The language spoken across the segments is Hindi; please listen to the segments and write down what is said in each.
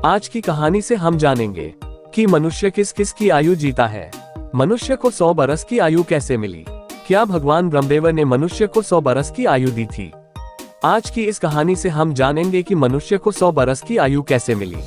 आज की कहानी से हम जानेंगे कि मनुष्य किस किस की आयु जीता है। मनुष्य को 100 बरस की आयु कैसे मिली? क्या भगवान ब्रह्मदेव ने मनुष्य को 100 बरस की आयु दी थी? आज की इस कहानी से हम जानेंगे कि मनुष्य को 100 बरस की आयु कैसे मिली।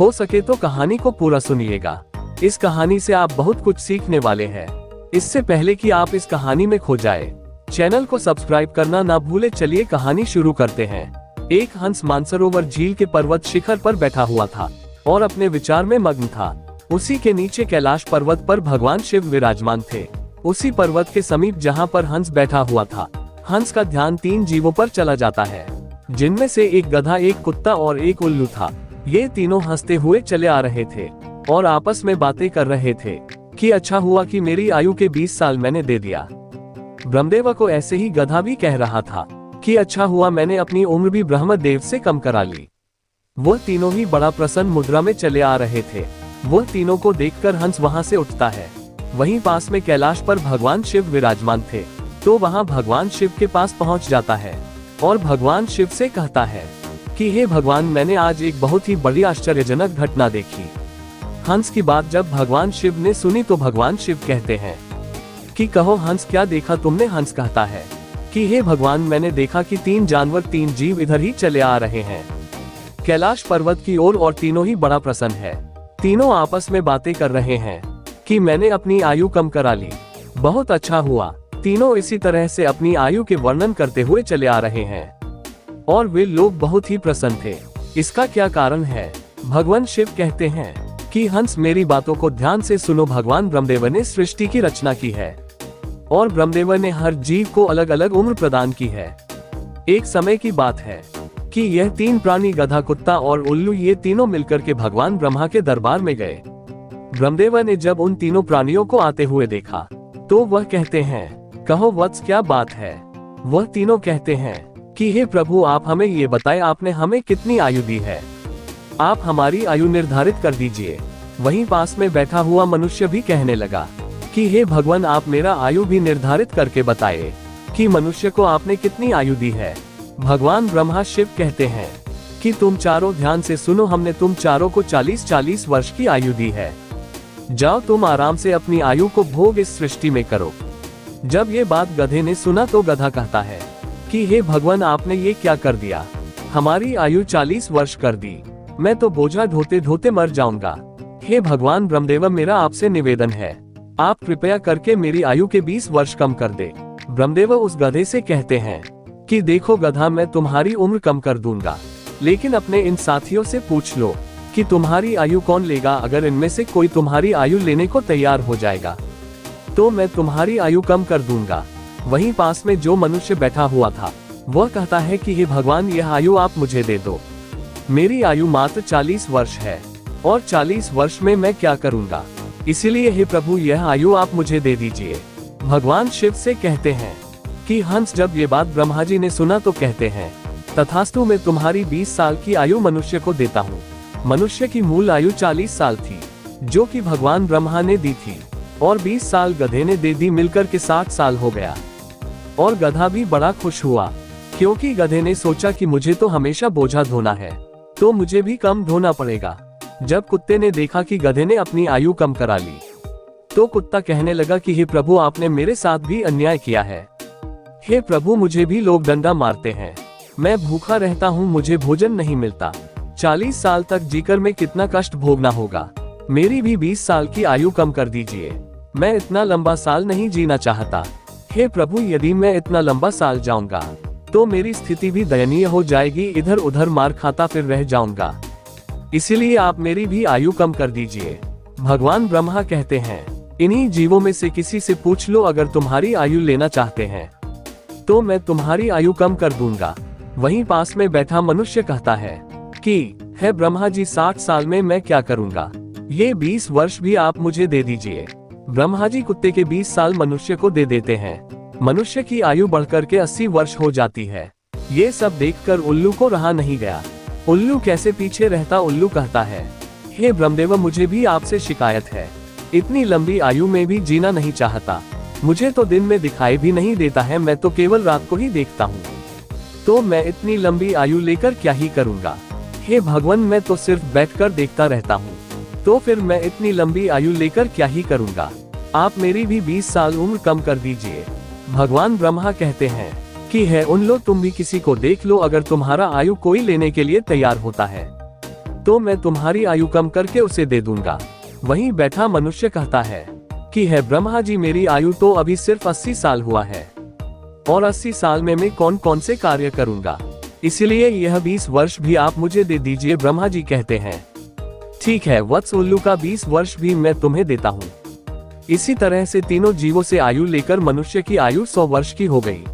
हो सके तो कहानी को पूरा सुनिएगा। इस कहानी से आप बहुत कुछ सीखने वाले हैं। इससे पहले कि आप इस कहानी में खो जाए, चैनल को सब्सक्राइब करना ना भूले। चलिए कहानी शुरू करते हैं। एक हंस मानसरोवर झील के पर्वत शिखर पर बैठा हुआ था और अपने विचार में मग्न था। उसी के नीचे कैलाश पर्वत पर भगवान शिव विराजमान थे। उसी पर्वत के समीप जहाँ पर हंस बैठा हुआ था, हंस का ध्यान 3 जीवों पर चला जाता है, जिनमें से एक गधा, एक कुत्ता और एक उल्लू था। ये तीनों हंसते हुए चले आ रहे थे और आपस में बातें कर रहे थे कि अच्छा हुआ कि मेरी आयु के 20 साल मैंने दे दिया। ब्रह्मदेव को ऐसे ही गधा भी कह रहा था कि अच्छा हुआ मैंने अपनी उम्र भी ब्रह्मदेव से कम करा ली। वो तीनों ही बड़ा प्रसन्न मुद्रा में चले आ रहे थे। वो तीनों को देखकर हंस वहां से उठता है। वहीं पास में कैलाश पर भगवान शिव विराजमान थे, तो वहां भगवान शिव के पास पहुंच जाता है और भगवान शिव से कहता है कि हे भगवान, मैंने आज एक बहुत ही बड़ी आश्चर्यजनक घटना देखी। हंस की बात जब भगवान शिव ने सुनी तो भगवान शिव कहते हैं कि कहो हंस, क्या देखा तुमने? हंस कहता है कि हे भगवान, मैंने देखा कि 3 जानवर, 3 जीव इधर ही चले आ रहे हैं कैलाश पर्वत की ओर और तीनों ही बड़ा प्रसन्न है। तीनों आपस में बातें कर रहे हैं कि मैंने अपनी आयु कम करा ली, बहुत अच्छा हुआ। तीनों इसी तरह से अपनी आयु के वर्णन करते हुए चले आ रहे हैं और वे लोग बहुत ही प्रसन्न थे। इसका क्या कारण है? भगवान शिव कहते हैं कि हंस, मेरी बातों को ध्यान से सुनो। भगवान ब्रह्मदेव ने सृष्टि की रचना की है और ब्रह्मदेव ने हर जीव को अलग अलग उम्र प्रदान की है। एक समय की बात है कि यह 3 प्राणी, गधा, कुत्ता और उल्लू, ये तीनों मिलकर के भगवान ब्रह्मा के दरबार में गए। ब्रह्मदेव ने जब उन तीनों प्राणियों को आते हुए देखा तो वह कहते हैं, कहो वत्स, क्या बात है? वह तीनों कहते हैं कि हे प्रभु, आप हमें ये बताएं, आपने हमें कितनी आयु दी है? आप हमारी आयु निर्धारित कर दीजिए। वहीं पास में बैठा हुआ मनुष्य भी कहने लगा कि हे भगवान, आप मेरा आयु भी निर्धारित करके बताइए कि मनुष्य को आपने कितनी आयु दी है। भगवान ब्रह्मा शिव कहते हैं कि तुम चारों ध्यान से सुनो, हमने तुम चारों को 40-40 वर्ष की आयु दी है। जाओ तुम आराम से अपनी आयु को भोग इस सृष्टि में करो। जब ये बात गधे ने सुना तो गधा कहता है कि हे भगवान, आपने ये क्या कर दिया? हमारी आयु 40 वर्ष कर दी, मैं तो बोझा ढोते ढोते मर जाऊंगा। हे भगवान ब्रह्मदेव, मेरा आपसे निवेदन है, आप कृपया करके मेरी आयु के 20 वर्ष कम कर दे। ब्रह्मदेव उस गधे से कहते हैं कि देखो गधा, मैं तुम्हारी उम्र कम कर दूंगा, लेकिन अपने इन साथियों से पूछ लो कि तुम्हारी आयु कौन लेगा। अगर इनमें से कोई तुम्हारी आयु लेने को तैयार हो जाएगा तो मैं तुम्हारी आयु कम कर दूंगा। वहीं पास में जो मनुष्य बैठा हुआ था वह कहता है कि हे भगवान, यह आयु आप मुझे दे दो। मेरी आयु मात्र 40 वर्ष है और 40 वर्ष में मैं क्या करूंगा? इसीलिए हे प्रभु, यह आयु आप मुझे दे दीजिए। भगवान शिव से कहते हैं कि हंस, जब ये बात ब्रह्मा जी ने सुना तो कहते हैं, तथास्तु, मैं तुम्हारी 20 साल की आयु मनुष्य को देता हूँ। मनुष्य की मूल आयु 40 साल थी, जो कि भगवान ब्रह्मा ने दी थी, और 20 साल गधे ने दे दी, मिलकर के 60 साल हो गया। और गधा भी बड़ा खुश हुआ, क्योंकि गधे ने सोचा कि मुझे तो हमेशा बोझा ढोना है, तो मुझे भी कम ढोना पड़ेगा। जब कुत्ते ने देखा कि गधे ने अपनी आयु कम करा ली तो कुत्ता कहने लगा कि हे प्रभु, आपने मेरे साथ भी अन्याय किया है। हे प्रभु, मुझे भी लोग डंडा मारते हैं, मैं भूखा रहता हूँ, मुझे भोजन नहीं मिलता। 40 साल तक जीकर मैं कितना कष्ट भोगना होगा। मेरी भी 20 साल की आयु कम कर दीजिए, मैं इतना लंबा साल नहीं जीना चाहता। हे प्रभु, यदि मैं इतना लंबा साल जाऊंगा तो मेरी स्थिति भी दयनीय हो जाएगी, इधर उधर मार खाता फिर रह जाऊंगा। इसीलिए आप मेरी भी आयु कम कर दीजिए। भगवान ब्रह्मा कहते हैं, इन्हीं जीवों में से किसी से पूछ लो, अगर तुम्हारी आयु लेना चाहते हैं तो मैं तुम्हारी आयु कम कर दूंगा। वहीं पास में बैठा मनुष्य कहता है कि हे ब्रह्मा जी, 60 साल में मैं क्या करूंगा? ये 20 वर्ष भी आप मुझे दे दीजिए। ब्रह्मा जी कुत्ते के 20 साल मनुष्य को दे देते हैं। मनुष्य की आयु बढ़कर के 80 वर्ष हो जाती है। ये सब देखकर उल्लू को रहा नहीं गया। उल्लू कैसे पीछे रहता? उल्लू कहता है, हे ब्रह्मदेव, मुझे भी आपसे शिकायत है, इतनी लंबी आयु में भी जीना नहीं चाहता। मुझे तो दिन में दिखाई भी नहीं देता है, मैं तो केवल रात को ही देखता हूँ। तो मैं इतनी लंबी आयु लेकर क्या ही करूँगा? हे भगवान, मैं तो सिर्फ बैठकर देखता रहता हूँ, तो फिर मैं इतनी लंबी आयु लेकर क्या ही करूँगा। आप मेरी भी 20 साल उम्र कम कर दीजिए। भगवान ब्रह्मा कहते हैं कि है उन लो, तुम भी किसी को देख लो, अगर तुम्हारा आयु कोई लेने के लिए तैयार होता है तो मैं तुम्हारी आयु कम करके उसे दे दूंगा। वहीं बैठा मनुष्य कहता है कि है ब्रह्मा जी, मेरी आयु तो अभी सिर्फ 80 साल हुआ है और 80 साल में मैं कौन कौन से कार्य करूंगा, इसलिए यह 20 वर्ष भी आप मुझे दे दीजिए। ब्रह्मा जी कहते हैं ठीक है वत्स उल्लू का 20 वर्ष भी मैं तुम्हें देता हूँ। इसी तरह से तीनों जीवों से आयु लेकर मनुष्य की आयु 100 वर्ष की हो गई।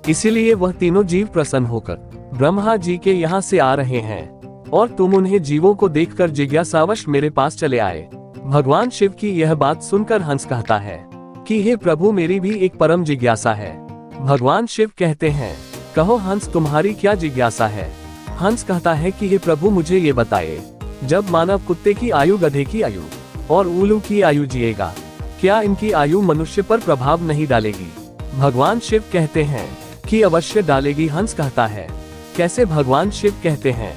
इसीलिए वह तीनों जीव प्रसन्न होकर ब्रह्मा जी के यहाँ से आ रहे हैं और तुम उन्हें जीवों को देखकर जिज्ञासावश मेरे पास चले आए। भगवान शिव की यह बात सुनकर हंस कहता है कि हे प्रभु, मेरी भी एक परम जिज्ञासा है। भगवान शिव कहते हैं कहो हंस, तुम्हारी क्या जिज्ञासा है। हंस कहता है कि हे प्रभु, मुझे ये बताए, जब मानव कुत्ते की आयु, गधे की आयु और उल्लू की आयु जिएगा, क्या इनकी आयु मनुष्य पर प्रभाव नहीं डालेगी। भगवान शिव कहते हैं कि अवश्य डालेगी। हंस कहता है कैसे। भगवान शिव कहते हैं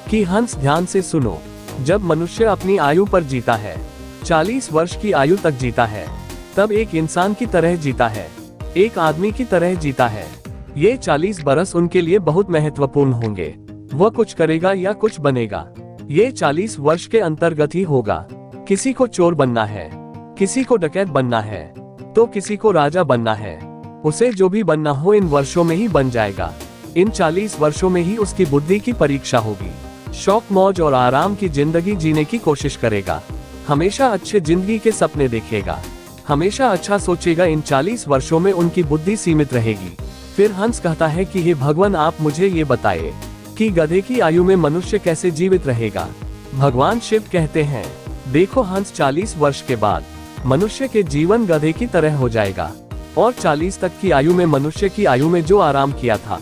कि हंस, ध्यान से सुनो, जब मनुष्य अपनी आयु पर जीता है, 40 वर्ष की आयु तक जीता है, तब एक इंसान की तरह जीता है, एक आदमी की तरह जीता है। ये 40 बरस उनके लिए बहुत महत्वपूर्ण होंगे। वह कुछ करेगा या कुछ बनेगा, ये 40 वर्ष के अंतर्गत ही होगा। किसी को चोर बनना है, किसी को डकैत बनना है, तो किसी को राजा बनना है। उसे जो भी बनना हो इन वर्षों में ही बन जाएगा। इन 40 वर्षों में ही उसकी बुद्धि की परीक्षा होगी। शौक, मौज और आराम की जिंदगी जीने की कोशिश करेगा, हमेशा अच्छे जिंदगी के सपने देखेगा, हमेशा अच्छा सोचेगा। इन 40 वर्षों में उनकी बुद्धि सीमित रहेगी। फिर हंस कहता है कि हे भगवान, आप मुझे ये बताए कि गधे की आयु में मनुष्य कैसे जीवित रहेगा। भगवान शिव कहते हैं देखो हंस, 40 वर्ष के बाद मनुष्य के जीवन गधे की तरह हो जाएगा और 40 तक की आयु में मनुष्य की आयु में जो आराम किया था,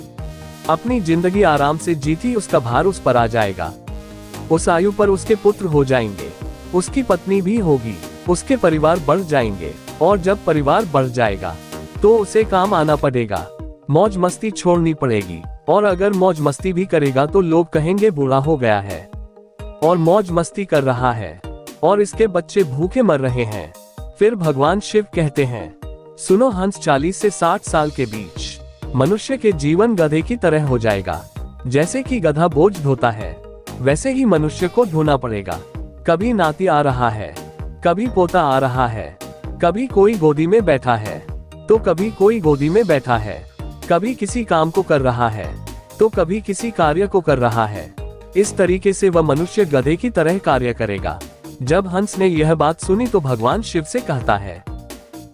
अपनी जिंदगी आराम से जीती, उसका भार उस पर आ जाएगा। उस आयु पर उसके पुत्र हो जाएंगे, उसकी पत्नी भी होगी, उसके परिवार बढ़ जाएंगे और जब परिवार बढ़ जाएगा तो उसे काम आना पड़ेगा, मौज मस्ती छोड़नी पड़ेगी। और अगर मौज मस्ती भी करेगा तो लोग कहेंगे बूढ़ा हो गया है और मौज मस्ती कर रहा है और इसके बच्चे भूखे मर रहे हैं। फिर भगवान शिव कहते हैं सुनो हंस, 40 से 60 साल के बीच मनुष्य के जीवन गधे की तरह हो जाएगा। जैसे कि गधा बोझ ढोता है, वैसे ही मनुष्य को ढोना पड़ेगा। कभी नाती आ रहा है, कभी पोता आ रहा है, कभी कोई गोदी में बैठा है तो कभी कोई गोदी में बैठा है, कभी किसी काम को कर रहा है तो कभी किसी कार्य को कर रहा है। इस तरीके से वह मनुष्य गधे की तरह कार्य करेगा। जब हंस ने यह बात सुनी तो भगवान शिव से कहता है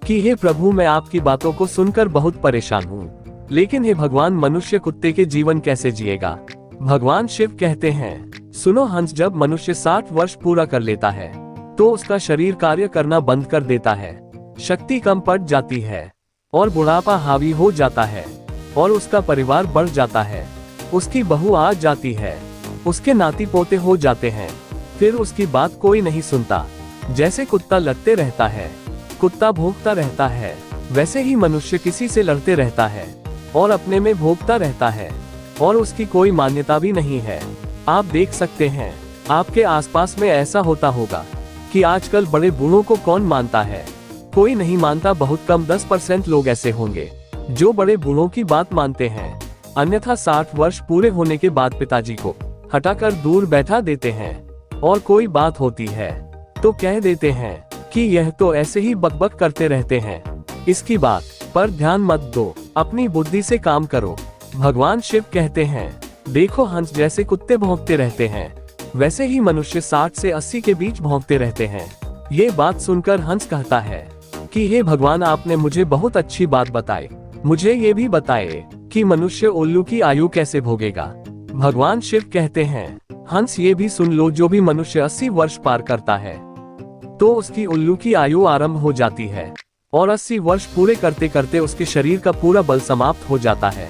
कि हे प्रभु, मैं आपकी बातों को सुनकर बहुत परेशान हूँ, लेकिन हे भगवान, मनुष्य कुत्ते के जीवन कैसे जिएगा। भगवान शिव कहते हैं सुनो हंस, जब मनुष्य 60 वर्ष पूरा कर लेता है तो उसका शरीर कार्य करना बंद कर देता है, शक्ति कम पड़ जाती है और बुढ़ापा हावी हो जाता है और उसका परिवार बढ़ जाता है, उसकी बहू आ जाती है, उसके नाती पोते हो जाते हैं। फिर उसकी बात कोई नहीं सुनता। जैसे कुत्ता लड़ते रहता है, कुत्ता भौंकता रहता है, वैसे ही मनुष्य किसी से लड़ते रहता है और अपने में भोगता रहता है और उसकी कोई मान्यता भी नहीं है। आप देख सकते हैं आपके आसपास में ऐसा होता होगा कि आजकल बड़े बूढ़ों को कौन मानता है, कोई नहीं मानता। बहुत कम 10% लोग ऐसे होंगे जो बड़े बूढ़ों की बात मानते हैं, अन्यथा 60 वर्ष पूरे होने के बाद पिताजी को हटाकर दूर बैठा देते हैं और कोई बात होती है तो कह देते हैं कि यह तो ऐसे ही बकबक करते रहते हैं, इसकी बात पर ध्यान मत दो, अपनी बुद्धि से काम करो। भगवान शिव कहते हैं देखो हंस, जैसे कुत्ते भौंकते रहते हैं वैसे ही मनुष्य 60 से 80 के बीच भौंकते रहते हैं। ये बात सुनकर हंस कहता है कि हे भगवान, आपने मुझे बहुत अच्छी बात बताई, मुझे ये भी बताए कि मनुष्य उल्लू की आयु कैसे भोगेगा। भगवान शिव कहते हैं हंस, ये भी सुन लो, जो भी मनुष्य 80 वर्ष पार करता है तो उसकी उल्लू की आयु आरंभ हो जाती है और 80 वर्ष पूरे करते करते उसके शरीर का पूरा बल समाप्त हो जाता है।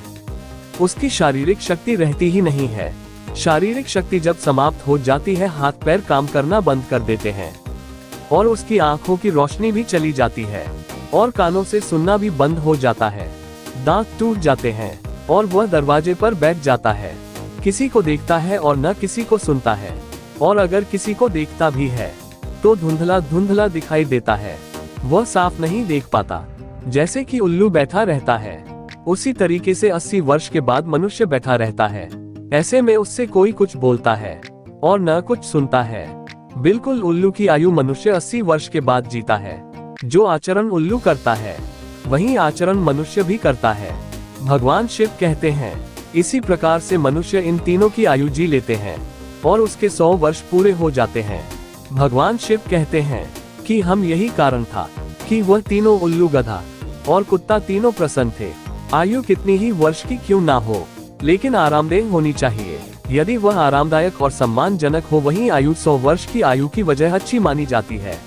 उसकी शारीरिक शक्ति रहती ही नहीं है। शारीरिक शक्ति जब समाप्त हो जाती है, हाथ पैर काम करना बंद कर देते हैं और उसकी आंखों की रोशनी भी चली जाती है और कानों से सुनना भी बंद हो जाता है। दांत टूट जाते हैं और वह दरवाजे पर बैठ जाता है। किसी को देखता है और न किसी को सुनता है, और अगर किसी को देखता भी है तो धुंधला धुंधला दिखाई देता है, वह साफ नहीं देख पाता। जैसे कि उल्लू बैठा रहता है, उसी तरीके से 80 वर्ष के बाद मनुष्य बैठा रहता है। ऐसे में उससे कोई कुछ बोलता है और न कुछ सुनता है। बिल्कुल उल्लू की आयु मनुष्य 80 वर्ष के बाद जीता है। जो आचरण उल्लू करता है वही आचरण मनुष्य भी करता है। भगवान शिव कहते हैं, इसी प्रकार से मनुष्य इन तीनों की आयु जी लेते हैं और उसके 100 वर्ष पूरे हो जाते हैं। भगवान शिव कहते हैं कि हम यही कारण था कि वह तीनों उल्लू, गधा और कुत्ता तीनों प्रसन्न थे। आयु कितनी ही वर्ष की क्यों ना हो, लेकिन आरामदेह होनी चाहिए। यदि वह आरामदायक और सम्मानजनक हो, वही आयु 100 वर्ष की आयु की वजह अच्छी मानी जाती है।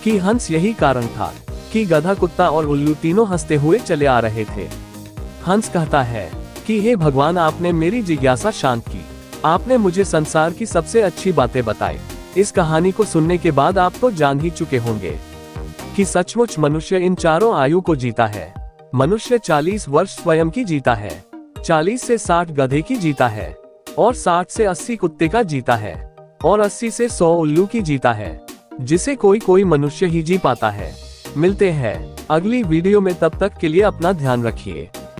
कि हंस यही कारण था कि गधा, कुत्ता और उल्लू तीनों हंसते हुए चले आ रहे थे। हंस कहता है कि हे भगवान, आपने मेरी जिज्ञासा शांत की, आपने मुझे संसार की सबसे अच्छी बातें बताई। इस कहानी को सुनने के बाद आप तो जान ही चुके होंगे कि सचमुच मनुष्य इन चारों आयु को जीता है। मनुष्य 40 वर्ष स्वयं की जीता है, 40 से 60 गधे की जीता है, और 60 से 80 कुत्ते का जीता है, और 80 से 100 उल्लू की जीता है, जिसे कोई कोई मनुष्य ही जी पाता है। मिलते हैं अगली वीडियो में, तब तक के लिए अपना ध्यान रखिए।